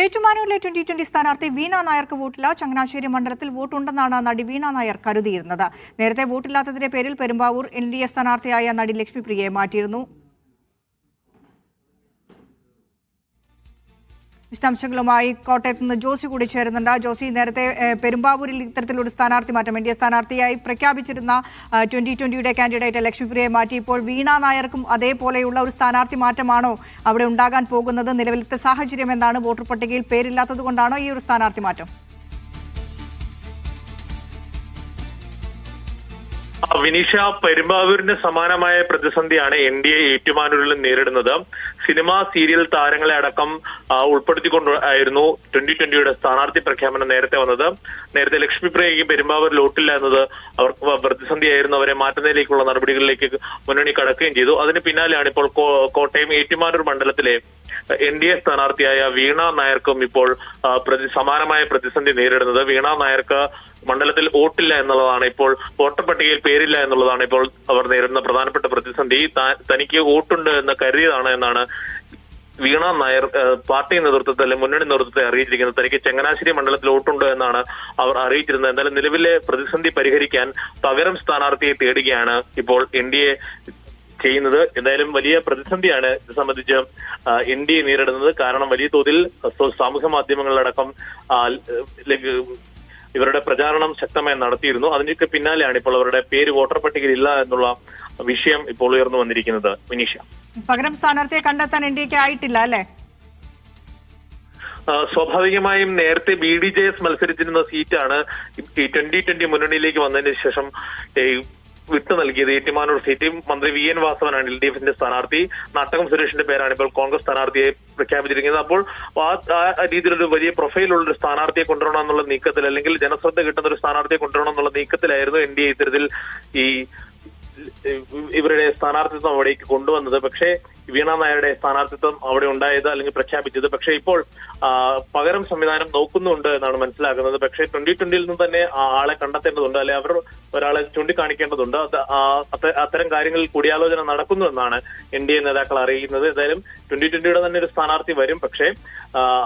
ഏറ്റുമാനൂരിലെ 2020 സ്ഥാനാർത്ഥി വീണ നായർക്ക് വോട്ടില്ല. ചങ്ങനാശ്ശേരി മണ്ഡലത്തിൽ വോട്ടുണ്ടെന്നാണ് നടി വീണ നായർ കരുതിയിരുന്നത്. നേരത്തെ വോട്ടില്ലാത്തതിന്റെ പേരിൽ പെരുമ്പാവൂർ NDA സ്ഥാനാർത്ഥിയായ നടി ലക്ഷ്മിപ്രിയയെ മാറ്റിയിരുന്നു. വിശദാംശങ്ങളുമായി കോട്ടയത്ത് നിന്ന് ജോസി കൂടി ചേരുന്നുണ്ട്. ജോസി, നേരത്തെ പെരുമ്പാവൂരിൽ ഇത്തരത്തിലൊരു സ്ഥാനാർത്ഥി മാറ്റം NDA സ്ഥാനാർത്ഥിയായി പ്രഖ്യാപിച്ചിരുന്ന 2020യുടെ കാൻഡിഡേറ്റ് ലക്ഷ്മിപ്രിയയെ മാറ്റി ഇപ്പോൾ വീണ നായർക്കും അതേപോലെയുള്ള ഒരു സ്ഥാനാർത്ഥി മാറ്റമാണോ അവിടെ ഉണ്ടാകാൻ പോകുന്നത്? നിലവിലത്തെ സാഹചര്യം എന്താണ്? വോട്ടർ പട്ടികയിൽ പേരില്ലാത്തത് കൊണ്ടാണോ ഈ ഒരു സ്ഥാനാർത്ഥി മാറ്റം? വിനീഷ, പെരുമ്പാവൂരിന് സമാനമായ പ്രതിസന്ധിയാണ് NDA ഏറ്റുമാനൂരിൽ നേരിടുന്നത്. സിനിമ സീരിയൽ താരങ്ങളെ അടക്കം ഉൾപ്പെടുത്തിക്കൊണ്ടായിരുന്നു 2020യുടെ സ്ഥാനാർത്ഥി പ്രഖ്യാപനം നേരത്തെ വന്നത്. നേരത്തെ ലക്ഷ്മിപ്രിയയ്ക്ക് പെരുമ്പാവൂരിൽ വോട്ടില്ല എന്നത് അവർക്ക് പ്രതിസന്ധിയായിരുന്നു. അവരെ മാറ്റുന്നതിലേക്കുള്ള നടപടികളിലേക്ക് മുന്നണി കടക്കുകയും ചെയ്തു. അതിന് പിന്നാലെയാണ് ഇപ്പോൾ കോട്ടയം ഏറ്റുമാനൂർ മണ്ഡലത്തിലെ NDA സ്ഥാനാർത്ഥിയായ വീണ നായർക്കും ഇപ്പോൾ സമാനമായ പ്രതിസന്ധി നേരിടുന്നത്. വീണ നായർക്ക് മണ്ഡലത്തിൽ വോട്ടില്ല എന്നുള്ളതാണ് ഇപ്പോൾ, വോട്ടർ പട്ടികയിൽ പേരില്ല എന്നുള്ളതാണ് ഇപ്പോൾ അവർ നേരിടുന്ന പ്രധാനപ്പെട്ട പ്രതിസന്ധി. തനിക്ക് വോട്ടുണ്ട് എന്ന് കരുതിയതാണ് എന്നാണ് വീണ നായർ പാർട്ടി നേതൃത്വത്തെ അല്ലെങ്കിൽ മുന്നണി നേതൃത്വത്തെ അറിയിച്ചിരിക്കുന്നത്. തനിക്ക് ചങ്ങനാശ്ശേരി മണ്ഡലത്തിൽ വോട്ടുണ്ട് എന്നാണ് അവർ അറിയിച്ചിരുന്നത്. എന്തായാലും നിലവിലെ പ്രതിസന്ധി പരിഹരിക്കാൻ പകരം സ്ഥാനാർത്ഥിയെ തേടുകയാണ് ഇപ്പോൾ NDA ചെയ്യുന്നത്. എന്തായാലും വലിയ പ്രതിസന്ധിയാണ് ഇത് സംബന്ധിച്ച് NDA നേരിടുന്നത്. കാരണം വലിയ തോതിൽ സാമൂഹ്യ മാധ്യമങ്ങളിലടക്കം ഇവരുടെ പ്രചാരണം ശക്തമായി നടത്തിയിരുന്നു. അതിനൊക്കെ പിന്നാലെയാണ് ഇപ്പോൾ അവരുടെ പേര് വോട്ടർ പട്ടികയിൽ ഇല്ല എന്നുള്ള വിഷയം ഇപ്പോൾ ഉയർന്നു വന്നിരിക്കുന്നത്. വിനീഷ, പകരം സ്ഥാനാർത്ഥിയെ കണ്ടെത്താൻ NDAക്ക് ആയിട്ടില്ല അല്ലേ? സ്വാഭാവികമായും നേരത്തെ BDJS മത്സരിച്ചിരുന്ന സീറ്റാണ് ഈ 2020 മുന്നണിയിലേക്ക് വന്നതിന് ശേഷം വിട്ടു നൽകിയത്. ഏറ്റുമാനൂർ സീറ്റ് മന്ത്രി VN വാസവനാണ് LDFന്റെ സ്ഥാനാർത്ഥി. നാട്ടകം സുരേഷിന്റെ പേരാണ് ഇപ്പോൾ കോൺഗ്രസ് സ്ഥാനാർത്ഥിയെ പ്രഖ്യാപിച്ചിരിക്കുന്നത്. അപ്പോൾ ആ രീതിയിലൊരു വലിയ പ്രൊഫൈലുള്ള ഒരു സ്ഥാനാർത്ഥിയെ കൊണ്ടുവരണം എന്നുള്ള നീക്കത്തിൽ, അല്ലെങ്കിൽ ജനശ്രദ്ധ കിട്ടുന്ന ഒരു സ്ഥാനാർത്ഥിയെ കൊണ്ടുവരണം എന്നുള്ള നീക്കത്തിലായിരുന്നു NDA ഇത്തരത്തിൽ ഇവരുടെ സ്ഥാനാർത്ഥിത്വം അവിടേക്ക് കൊണ്ടുവന്നത്. പക്ഷേ വീണ നായരുടെ സ്ഥാനാർത്ഥിത്വം അവിടെ ഉണ്ടായത് അല്ലെങ്കിൽ പ്രഖ്യാപിച്ചത്. പക്ഷേ ഇപ്പോൾ പകരം സംവിധാനം നോക്കുന്നുണ്ട് എന്നാണ് മനസ്സിലാക്കുന്നത്. പക്ഷേ 2020യിൽ നിന്ന് തന്നെ ആളെ കണ്ടെത്തേണ്ടതുണ്ട്, അല്ലെ അവർ ഒരാളെ ചൂണ്ടിക്കാണിക്കേണ്ടതുണ്ട്. അത്തരം കാര്യങ്ങളിൽ കൂടിയാലോചന നടക്കുന്നു എന്നാണ് NDA നേതാക്കൾ അറിയിക്കുന്നത്. ഏതായാലും 2020യുടെ തന്നെ ഒരു സ്ഥാനാർത്ഥി വരും. പക്ഷേ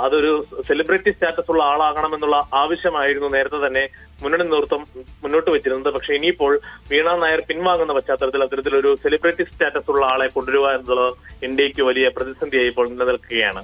അതൊരു സെലിബ്രിറ്റി സ്റ്റാറ്റസ് ഉള്ള ആളാകണമെന്നുള്ള ആവശ്യമായിരുന്നു നേരത്തെ തന്നെ മുന്നണി നേതൃത്വം മുന്നോട്ട് വെച്ചിരുന്നത്. പക്ഷേ ഇനിയിപ്പോൾ വീണ നായർ പിൻവാങ്ങുന്ന പശ്ചാത്തലത്തിൽ അത്തരത്തിലൊരു സെലിബ്രിറ്റി സ്റ്റാറ്റസ് ഉള്ള ആളെ കൊണ്ടുവരിക എന്നുള്ളത് NDAക്ക് വലിയ പ്രതിസന്ധിയായി ഇപ്പോൾ നിലനിൽക്കുകയാണ്.